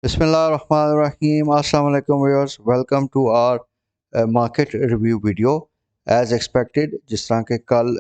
Bismillahirrahmanirrahim. Assalamu alaikum viewers. Welcome to our market review video. As expected, जिस तरह के कल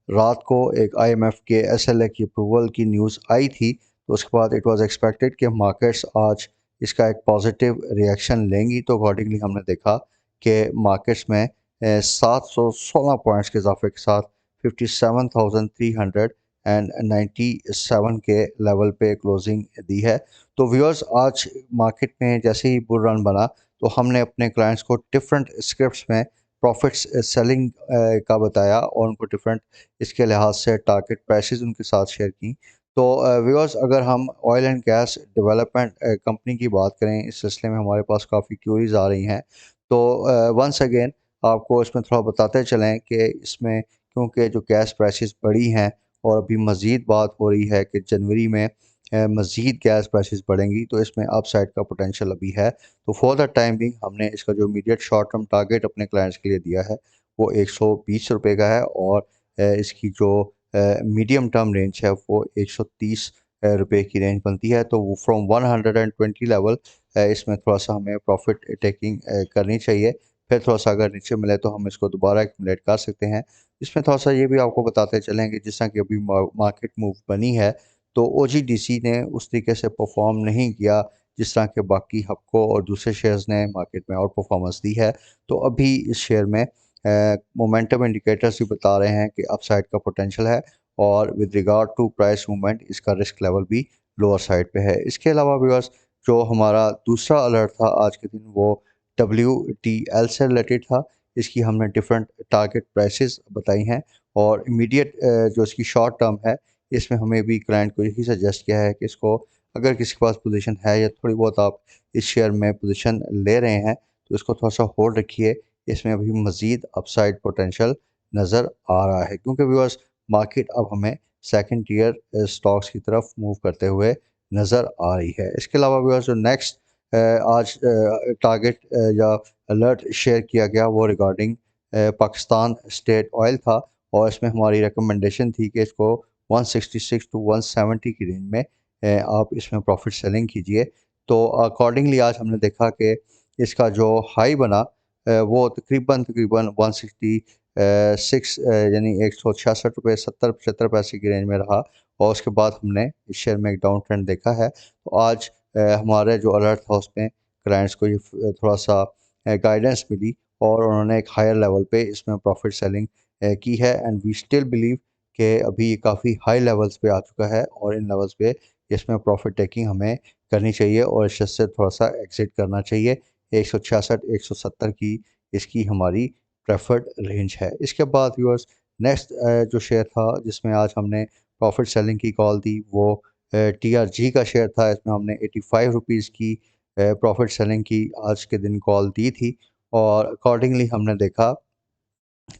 रात को एक IMF के SLA की अप्रूवल की न्यूज़ आई थी, तो उसके बाद इट वाज एक्सपेक्टेड कि मार्केट्स आज इसका एक पॉजिटिव रिएक्शन लेंगी। तो अकॉर्डिंगली हमने देखा कि मार्केट्स में 716 पॉइंट्स के इजाफे के साथ 57,397 के लेवल पे क्लोजिंग दी है। तो व्यूअर्स, आज मार्केट में जैसे ही बुल रन बना, तो हमने अपने क्लाइंट्स को डिफरेंट स्क्रिप्ट्स में प्रॉफिट्स सेलिंग का बताया और उनको डिफरेंट इसके लिहाज से टारगेट प्राइसेस उनके साथ शेयर की। तो व्यूअर्स, अगर हम oil and gas development company की बात करें, इस सिलसिले में हमारे पास काफ़ी क्यूरीज आ रही हैं। तो वंस अगेन आपको इसमें थोड़ा बताते चलें कि इसमें क्योंकि जो गैस प्राइसेस बढ़ी हैं और अभी मज़ीद बात हो रही है कि जनवरी में मज़ीद गैस प्राइसेस बढ़ेंगी, तो इसमें अपसाइड का पोटेंशियल अभी है। तो फॉर द टाइम बिंग हमने इसका जो इमीडिएट शॉर्ट टर्म टारगेट अपने क्लाइंट्स के लिए दिया है वो 120 रुपये का है, और इसकी जो मीडियम टर्म रेंज है वो 130 रुपये की रेंज बनती है। तो वो फ्रॉम 120 लेवल इसमें थोड़ा सा हमें प्रॉफिट टेकिंग करनी चाहिए। फिर थोड़ा सा अगर नीचे मिले तो हम इसको दोबारा एक्यूमुलेट कर सकते हैं। इसमें थोड़ा सा ये भी आपको बताते चलें कि जिस तरह की अभी मार्केट मूव बनी है, तो ओजीडीसी ने उस तरीके से परफॉर्म नहीं किया जिस तरह के बाकी हब्को और दूसरे शेयर्स ने मार्केट में आउट परफॉर्मेंस दी है। तो अभी इस शेयर में मोमेंटम इंडिकेटर्स भी बता रहे हैं कि अपसाइड का पोटेंशियल है, और with regard to price movement इसका रिस्क लेवल भी लोअर साइड पे है। इसके अलावा व्यूअर्स, जो हमारा दूसरा अलर्ट था आज के दिन वो WTL से रिलेटेड था। इसकी हमने डिफरेंट टारगेट प्राइसेस बताई हैं, और इमीडिएट जो इसकी शॉर्ट टर्म है, इसमें हमें भी क्लाइंट को यही सजेस्ट किया है कि इसको अगर किसी के पास पोजीशन है या थोड़ी बहुत आप इस शेयर में पोजीशन ले रहे हैं, तो इसको थोड़ा सा होल्ड रखिए। इसमें अभी मज़ीद अपसाइड पोटेंशियल नज़र आ रहा है, क्योंकि व्यूअर्स मार्केट अब हमें सेकंड टियर स्टॉक्स की तरफ मूव करते हुए नज़र आ रही है। इसके अलावा व्यूअर्स, जो नेक्स्ट आज टारगेट या अलर्ट शेयर किया गया वो रिगार्डिंग पाकिस्तान स्टेट ऑयल था, और इसमें हमारी रिकमेंडेशन थी कि इसको 166 टू 170 की रेंज में आप इसमें प्रॉफिट सेलिंग कीजिए। तो अकॉर्डिंगली आज हमने देखा कि इसका जो हाई बना वो तकरीबन तकरीबन 166 यानी 166 रुपये 70-75 की रेंज में रहा, और उसके बाद हमने इस शेयर में एक डाउन ट्रेंड देखा है। तो आज हमारे जो अलर्ट था उसमें क्लाइंट्स को ये थोड़ा सा गाइडेंस मिली, और उन्होंने एक हायर लेवल पे इसमें प्रॉफिट सेलिंग की है। एंड वी स्टिल बिलीव कि अभी ये काफ़ी हाई लेवल्स पे आ चुका है, और इन लेवल्स पे इसमें प्रॉफिट टेकिंग हमें करनी चाहिए और इस से थोड़ा सा एग्जिट करना चाहिए। 166-170 की इसकी हमारी प्रेफर्ड रेंज है। इसके बाद व्यूअर्स, नेक्स्ट जो शेयर था जिसमें आज हमने प्रॉफिट सेलिंग की कॉल दी वो TRG का शेयर था। इसमें हमने 85 रुपीज़ की प्रॉफिट सेलिंग की आज के दिन कॉल दी थी, और अकॉर्डिंगली हमने देखा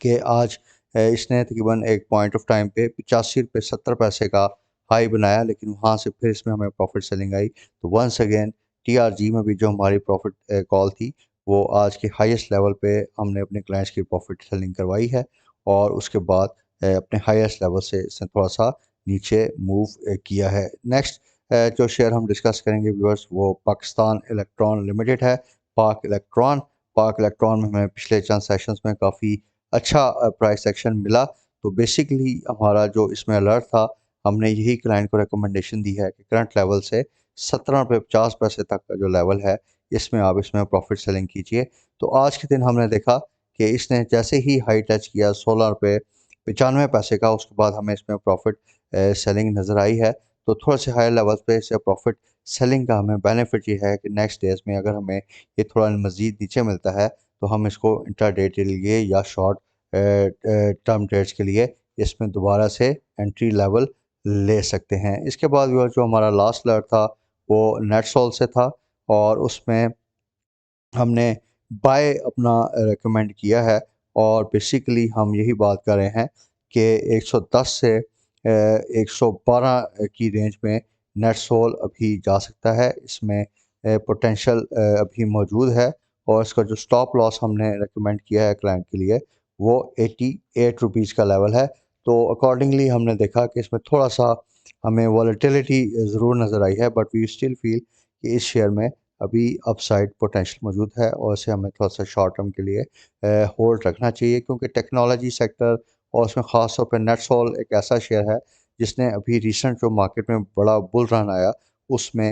कि आज इसने तकरीबन एक पॉइंट ऑफ टाइम पे 85 रुपये 70 पैसे का हाई बनाया, लेकिन वहाँ से फिर इसमें हमें प्रॉफिट सेलिंग आई। तो वंस अगेन TRG में भी जो हमारी प्रॉफिट कॉल थी वो आज के हाईएस्ट लेवल पे हमने अपने क्लाइंट्स की प्रॉफिट सेलिंग करवाई है, और उसके बाद अपने हाईएस्ट लेवल से इसने थोड़ा सा नीचे मूव किया है। नेक्स्ट जो शेयर हम डिस्कस करेंगे व्यूअर्स वो पाकिस्तान इलेक्ट्रॉन लिमिटेड है, पाक इलेक्ट्रॉन। पाक इलेक्ट्रॉन में हमें पिछले चंद सेशंस में काफ़ी अच्छा प्राइस एक्शन मिला। तो बेसिकली हमारा जो इसमें अलर्ट था, हमने यही क्लाइंट को रिकमेंडेशन दी है कि करंट लेवल से 17 रुपये 50 पैसे तक का जो लेवल है, इसमें आप इसमें प्रॉफिट सेलिंग कीजिए। तो आज के दिन हमने देखा कि इसने जैसे ही हाई टच किया 16 रुपये 95 पैसे का, उसके बाद हमें इसमें प्रॉफिट सेलिंग नज़र आई है। तो थोड़ा से हाई लेवल पे इसे प्रॉफिट सेलिंग का हमें बेनिफिट ये है कि नेक्स्ट डेज में अगर हमें ये थोड़ा मज़ीद नीचे मिलता है, तो हम इसको इंट्राडे के लिए या शॉर्ट टर्म ट्रेड्स के लिए इसमें दोबारा से एंट्री लेवल ले सकते हैं। इसके बाद भी जो हमारा लास्ट अलर्ट था वो नेटसोल से था, और उसमें हमने बाय अपना रिकमेंड किया है, और बेसिकली हम यही बात कर रहे हैं कि 110 से 112 की रेंज में नेट सोल अभी जा सकता है। इसमें पोटेंशियल अभी मौजूद है, और इसका जो स्टॉप लॉस हमने रिकमेंड किया है क्लाइंट के लिए वो 88 रुपीज़ का लेवल है। तो अकॉर्डिंगली हमने देखा कि इसमें थोड़ा सा हमें वॉलेटिलिटी ज़रूर नज़र आई है, बट वी स्टिल फील कि इस शेयर में अभी अपसाइड पोटेंशियल मौजूद है और इसे हमें थोड़ा सा शॉर्ट टर्म के लिए होल्ड रखना चाहिए, क्योंकि टेक्नोलॉजी सेक्टर और उसमें ख़ास तौर पर नेटसोल एक ऐसा शेयर है जिसने अभी रिसेंट जो मार्केट में बड़ा बुल रन आया उसमें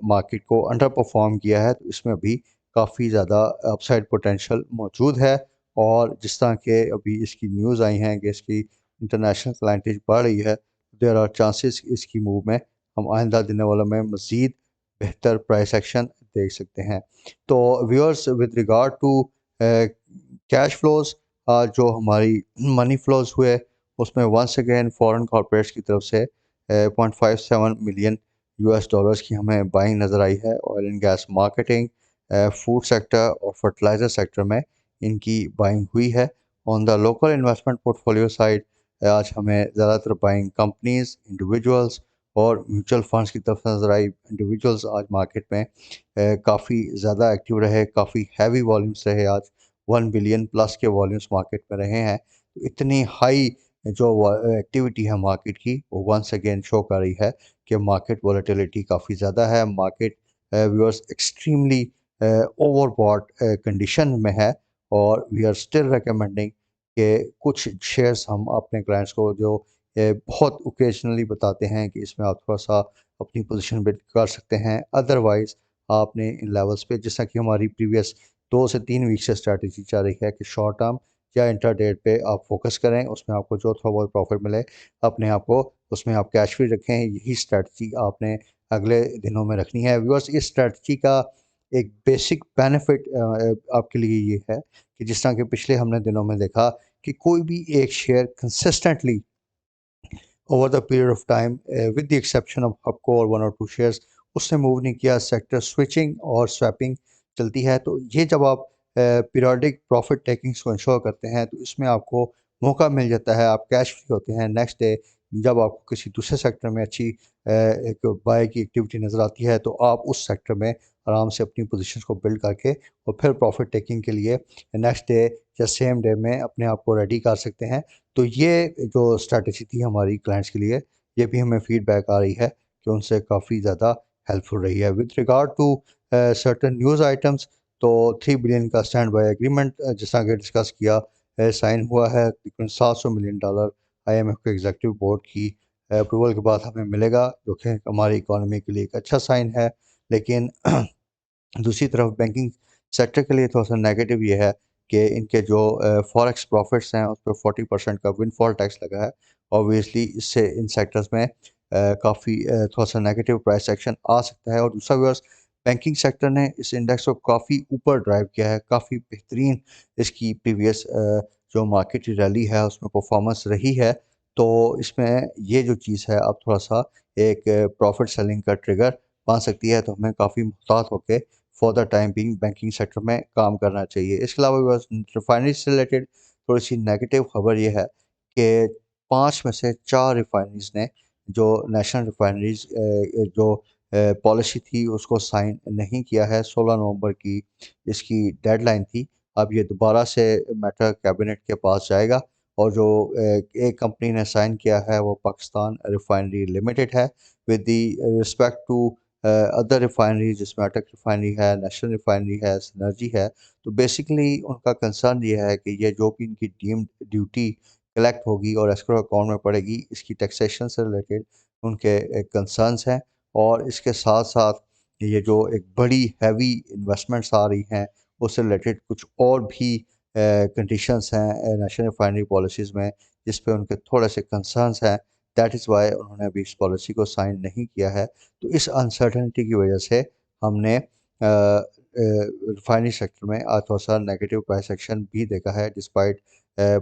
मार्केट को अंडर परफॉर्म किया है। तो इसमें अभी काफ़ी ज़्यादा अपसाइड पोटेंशियल मौजूद है। और जिस तरह के अभी इसकी न्यूज़ आई हैं कि इसकी इंटरनेशनल क्लाइंटेज बढ़ रही है, देयर आर चांसेस इसकी मूव में हम आइंदा दिनों वालों में मज़ीद बेहतर प्राइस एक्शन देख सकते हैं। तो viewers, with regard to cash flows, जो हमारी मनी फ्लोज हुए उसमें वंस अगेन फॉरेन कॉर्पोरेट्स की तरफ से 0.57 मिलियन यूएस डॉलर्स की हमें बाइंग नज़र आई है। Oil and gas marketing, food sector और फर्टिलाइज़र सेक्टर में इनकी बाइंग हुई है। On the local investment portfolio side आज हमें ज़्यादातर बाइंग कंपनीज, इंडिविजुअल्स और म्यूचुअल फंड्स की तरफ से नज़र आई। इंडिविजुअल्स आज मार्केट में काफ़ी ज़्यादा एक्टिव रहे, काफ़ी हैवी वॉल्यूम्स रहे। आज 1 बिलियन प्लस के वॉल्यूम्स मार्केट में रहे हैं। तो इतनी हाई जो एक्टिविटी है मार्केट की, वो वंस अगेन शो कर रही है कि मार्केट वॉलेटिलिटी काफ़ी ज़्यादा है। Market viewers extremely overbought condition में है। और वी आर स्टिल रिकमेंडिंग कि कुछ शेयर्स हम अपने क्लाइंट्स को जो बहुत ओकेजनली बताते हैं कि इसमें आप थोड़ा सा अपनी पोजीशन बिल्ड कर सकते हैं। अदरवाइज़ आपने इन लेवल्स पे, जैसा कि हमारी प्रीवियस 2 से 3 वीक से स्ट्रैटेजी चल रही है कि शॉर्ट टर्म या इंटरडेट पे आप फोकस करें, उसमें आपको जो थोड़ा बहुत प्रॉफिट मिले अपने आप को उसमें आप कैश फ्री रखें। यही स्ट्रैटेजी आपने अगले दिनों में रखनी है। व्यूअर्स, इस स्ट्रैटेजी का एक बेसिक बेनिफिट आपके लिए ये है कि जिस तरह के पिछले हमने दिनों में देखा कि कोई भी एक share consistently over the period of time, with the exception of हपको और 1 और 2 शेयर्स, उसने मूव नहीं किया। सेक्टर स्विचिंग और स्वैपिंग चलती है। तो ये जब आप पीरियोडिक प्रॉफिट टेकिंग्स को इंश्योर करते हैं तो इसमें आपको मौका मिल जाता है, आप कैश फ्री होते हैं। नेक्स्ट डे जब आपको किसी दूसरे सेक्टर में अच्छी एक बाय की एक्टिविटी नज़र आती है तो आप उस सेक्टर में आराम से अपनी पोजीशंस को बिल्ड करके और फिर प्रॉफिट टेकिंग के लिए नेक्स्ट डे या सेम डे में अपने आप को रेडी कर सकते हैं। तो ये जो स्ट्रैटेजी थी हमारी क्लाइंट्स के लिए, ये भी हमें फीडबैक आ रही है कि उनसे काफ़ी ज़्यादा हेल्पफुल रही है। With regard to certain news items, तो 3 बिलियन का स्टैंड बाय एग्रीमेंट जैसा कि डिस्कस किया साइन हुआ है। तकरीबन $700 मिलियन IMF के एग्जीक्यूटिव बोर्ड की अप्रूवल के बाद हमें मिलेगा, जो कि हमारी इकॉनमी के लिए एक अच्छा साइन है। लेकिन दूसरी तरफ बैंकिंग सेक्टर के लिए थोड़ा सा नेगेटिव ये है कि इनके जो फॉरेक्स प्रॉफिट्स हैं उस पर 40% का विंडफॉल टैक्स लगा है। ऑब्वियसली इससे इन सेक्टर्स में काफ़ी थोड़ा सा नेगेटिव प्राइस एक्शन आ सकता है। और दूसरा व्यूअर्स, बैंकिंग सेक्टर ने इस इंडेक्स को काफ़ी ऊपर ड्राइव किया है। काफ़ी बेहतरीन इसकी प्रीवियस जो मार्केट रैली है उसमें परफॉर्मेंस रही है। तो इसमें ये जो चीज़ है अब थोड़ा सा एक प्रॉफिट सेलिंग का ट्रिगर बन सकती है। तो हमें काफ़ी मुहतात होकर for the time being banking sector में काम करना चाहिए। इसके अलावा रिफाइनरी से रिलेटेड थोड़ी सी नेगेटिव खबर ये है कि 5 में से 4 रिफाइनरीज ने जो नेशनल रिफाइनरीज जो पॉलिसी थी उसको साइन नहीं किया है। 16 नवंबर की इसकी डेडलाइन थी। अब ये दोबारा से मैटर कैबिनेट के पास जाएगा। और जो एक कंपनी ने साइन किया है वो पाकिस्तान रिफाइनरी लिमिटेड है। With the respect to other refinery जिसमें अटक रिफाइनरी है, नेशनल रिफाइनरी है, सिनर्जी है, तो बेसिकली उनका कंसर्न ये है कि ये जो भी इनकी डीम्ड ड्यूटी कलेक्ट होगी और एस्क्रो अकाउंट में पड़ेगी, इसकी टैक्सेशन से रिलेटेड उनके कंसर्न्स हैं। और इसके साथ साथ ये जो एक बड़ी हैवी इन्वेस्टमेंट्स आ रही हैं उससे रिलेटेड कुछ और भी कंडीशंस हैं नेशनल रिफाइनरी पॉलिसीज़ में जिस पे उनके थोड़े से कंसर्न्स हैं। दैट इज़ वाई उन्होंने अभी इस पॉलिसी को साइन नहीं किया है। तो इस अनसर्टेनिटी की वजह से हमने रिफाइनरी सेक्टर में आज थोड़ा सा नेगेटिव प्राइस एक्शन भी देखा है डिस्पाइट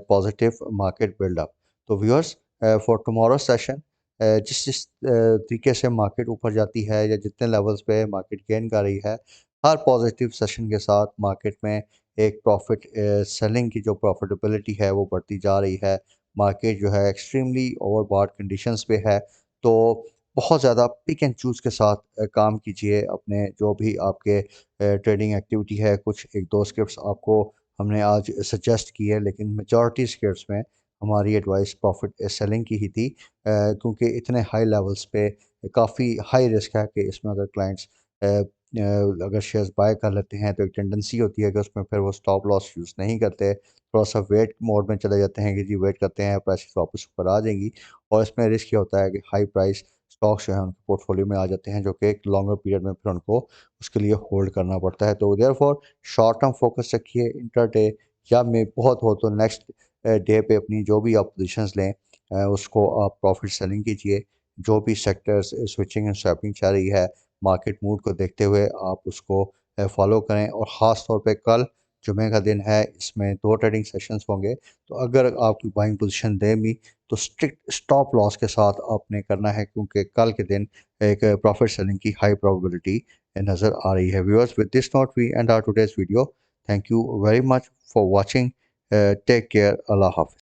पॉजिटिव मार्केट बिल्डअप। तो व्यूअर्स, फॉर टुमारो सेशन जिस जिस तरीके से मार्केट ऊपर जाती है या जितने लेवल्स पे मार्केट गेन कर रही है, हर पॉजिटिव सेशन के साथ मार्केट में एक प्रॉफिट सेलिंग की जो प्रॉफिटेबिलिटी है वो बढ़ती जा रही है। मार्केट जो है एक्सट्रीमली ओवरबॉट कंडीशंस पे है। तो बहुत ज़्यादा पिक एंड चूज़ के साथ काम कीजिए अपने जो भी आपके ट्रेडिंग एक्टिविटी है। कुछ एक दो स्क्रिप्ट्स आपको हमने आज सजेस्ट की है, लेकिन मेजॉरिटी स्क्रिप्ट्स में हमारी एडवाइस प्रॉफिट सेलिंग की ही थी, क्योंकि इतने हाई लेवल्स पे काफ़ी हाई रिस्क है कि इसमें अगर क्लाइंट्स अगर शेयर्स बाय कर लेते हैं तो एक टेंडेंसी होती है कि उसमें फिर वो स्टॉप लॉस यूज़ नहीं करते, थोड़ा सा वेट मोड में चले जाते हैं कि जी वेट करते हैं प्राइसेस वापस ऊपर आ जाएंगी। और इसमें रिस्क ये होता है कि हाई प्राइस स्टॉक्स जो हैं उनके पोर्टफोलियो में आ जाते हैं, जो कि एक लॉन्गर पीरियड में फिर उनको उसके लिए होल्ड करना पड़ता है। तो देयरफॉर शॉर्ट टर्म फोकस रखिए, इंट्राडे या में बहुत हो तो नेक्स्ट डे पे अपनी जो भी आप पोजीशंस लें उसको आप प्रॉफिट सेलिंग कीजिए। जो भी सेक्टर्स स्विचिंग एंड स्वैपिंग चल रही है, मार्केट मूड को देखते हुए आप उसको फॉलो करें। और ख़ास तौर पे कल जुमे का दिन है, इसमें 2 ट्रेडिंग सेशंस होंगे, तो अगर आपकी बाइंग पोजीशन दें भी तो स्ट्रिक्ट स्टॉप लॉस के साथ आपने करना है, क्योंकि कल के दिन एक प्रॉफिट सेलिंग की हाई प्रोबेबिलिटी नज़र आ रही है। Viewers, with this note we end our today's video. Thank you very much for watching. Take care. अल्लाह हाफ़िज़।